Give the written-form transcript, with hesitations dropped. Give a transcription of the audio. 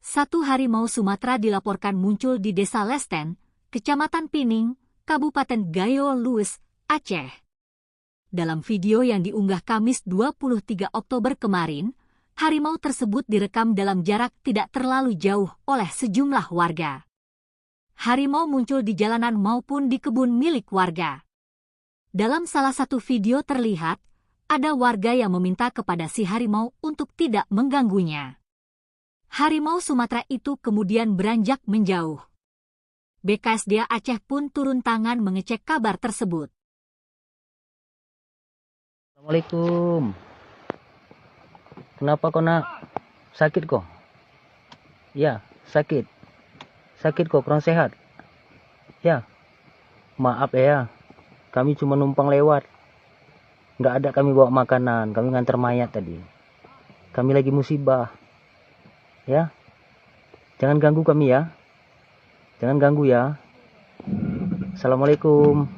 Satu harimau Sumatera dilaporkan muncul di Desa Lesten, Kecamatan Pining, Kabupaten Gayo Lues, Aceh. Dalam video yang diunggah Kamis 23 Oktober kemarin, harimau tersebut direkam dalam jarak tidak terlalu jauh oleh sejumlah warga. Harimau muncul di jalanan maupun di kebun milik warga. Dalam salah satu video terlihat, ada warga yang meminta kepada si harimau untuk tidak mengganggunya. Harimau Sumatera itu kemudian beranjak menjauh. BKSDA Aceh pun turun tangan mengecek kabar tersebut. Assalamualaikum. Kenapa kau nak? Sakit kok? Ya, sakit. Sakit kok, kurang sehat. Ya, maaf ya. Kami cuma numpang lewat. Nggak ada kami bawa makanan. Kami ngantar mayat tadi. Kami lagi musibah. Ya, jangan ganggu kami ya. Jangan ganggu ya. Assalamualaikum.